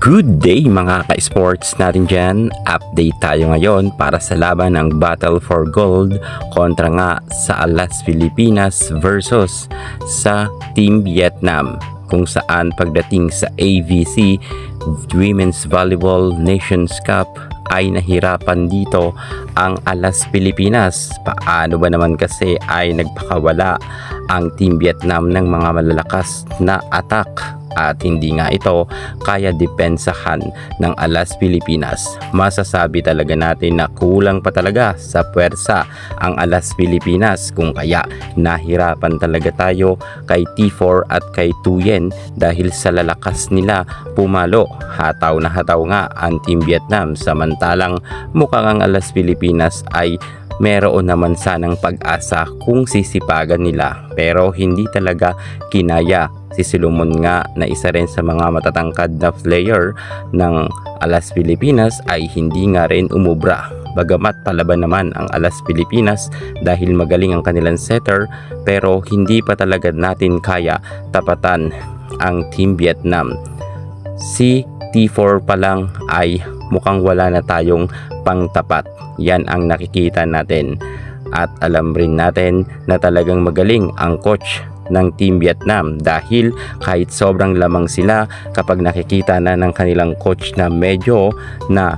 Good day mga ka-sports natin dyan. Update tayo ngayon para sa laban ng Battle for Gold kontra nga sa Alas Pilipinas versus sa Team Vietnam, kung saan pagdating sa AVC Women's Volleyball Nations Cup ay nahirapan dito ang Alas Pilipinas. Paano ba naman kasi ay nagpakawala ang Team Vietnam ng mga malalakas na attack at hindi nga ito kaya depensahan ng Alas Pilipinas. Masasabi talaga natin na kulang pa talaga sa puwersa ang Alas Pilipinas, kung kaya nahirapan talaga tayo kay T4 at kay Tuyen dahil sa lalakas nila pumalo. Hataw na hataw nga ang Team Vietnam, samantalang mukhang ang Alas Pilipinas ay meron naman sanang pag-asa kung sisipagan nila, pero hindi talaga kinaya. Si Solomon nga na isa rin sa mga matatangkad na player ng Alas Pilipinas ay hindi nga rin umubra. Bagamat palaban naman ang Alas Pilipinas dahil magaling ang kanilang setter, pero hindi pa talaga natin kaya tapatan ang Team Vietnam. Si T4 pa lang ay mukhang wala na tayong pangtapat. Yan ang nakikita natin. At alam rin natin na talagang magaling ang coach ng Team Vietnam dahil kahit sobrang lamang sila, kapag nakikita na ng kanilang coach na medyo na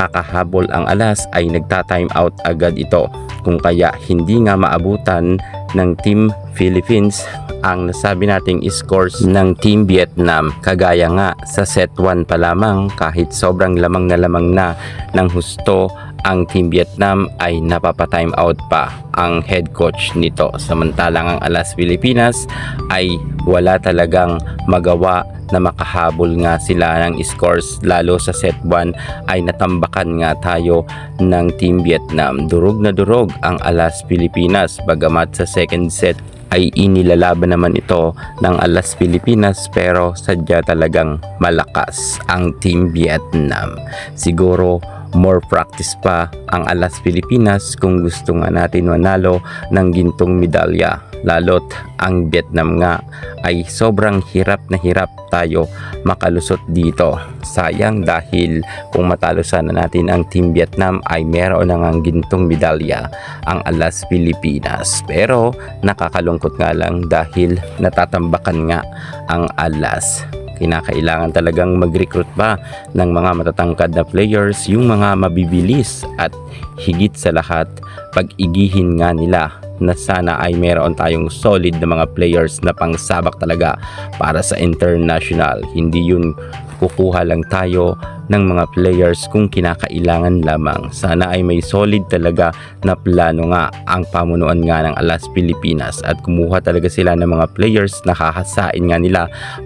kakahabol ang Alas ay nagta-time out agad ito, kung kaya hindi nga maabutan ng Team Philippines ang nasabi nating scores ng Team Vietnam. Kagaya nga sa set 1 pa lamang, kahit sobrang lamang na ng husto ang Team Vietnam ay napapa-time out pa ang head coach nito, samantalang ang Alas Pilipinas ay wala talagang magawa na makahabol nga sila ng scores. Lalo sa set 1 ay natambakan nga tayo ng Team Vietnam. Durog na durog ang Alas Pilipinas, bagamat sa second set ay inilalaban naman ito ng Alas Pilipinas, pero sadya talagang malakas ang Team Vietnam. Siguro more practice pa ang Alas Pilipinas kung gusto nga natin manalo ng gintong medalya, lalo't ang Vietnam nga ay sobrang hirap na hirap tayo makalusot dito. Sayang, dahil kung matalo sana natin ang Team Vietnam ay meron na ngang gintong medalya ang Alas Pilipinas. Pero nakakalungkot nga lang dahil natatambakan nga ang Alas. Kinakailangan talagang mag-recruit pa ng mga matatangkad na players, yung mga mabibilis, at higit sa lahat pag-igihin nga nila na sana ay meron tayong solid na mga players na pangsabak talaga para sa international. Hindi yun kukuha lang tayo ng mga players kung kinakailangan lamang. Sana ay may solid talaga na plano nga ang pamunuan nga ng Alas Pilipinas at kumuha talaga sila ng mga players na hahasain nga nila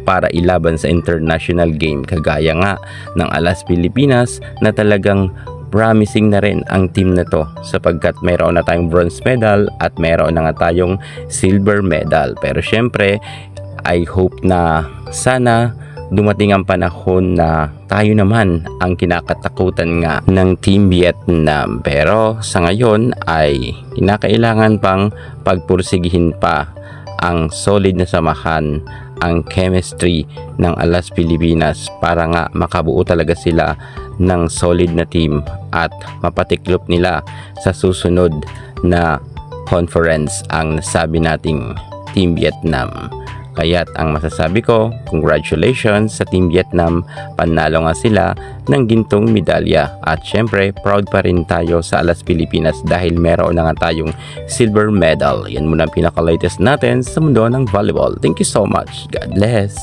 para ilaban sa international game, kagaya nga ng Alas Pilipinas na talagang promising na rin ang team na to, sapagkat mayroon na tayong bronze medal at mayroon na nga tayong silver medal. Pero syempre I hope na sana dumating ang panahon na tayo naman ang kinakatakutan nga ng Team Vietnam. Pero sa ngayon ay kinakailangan pang pagpursigihin pa ang solid na samahan, ang chemistry ng Alas Pilipinas para nga makabuo talaga sila ng solid na team at mapatiklop nila sa susunod na conference ang nasabi nating Team Vietnam. Kaya't ang masasabi ko, congratulations sa Team Vietnam, panalo nga sila ng gintong medalya. At syempre, proud pa rin tayo sa Alas Pilipinas dahil meron na nga tayong silver medal. Yan muna ang pinaka-latest natin sa mundo ng volleyball. Thank you so much. God bless.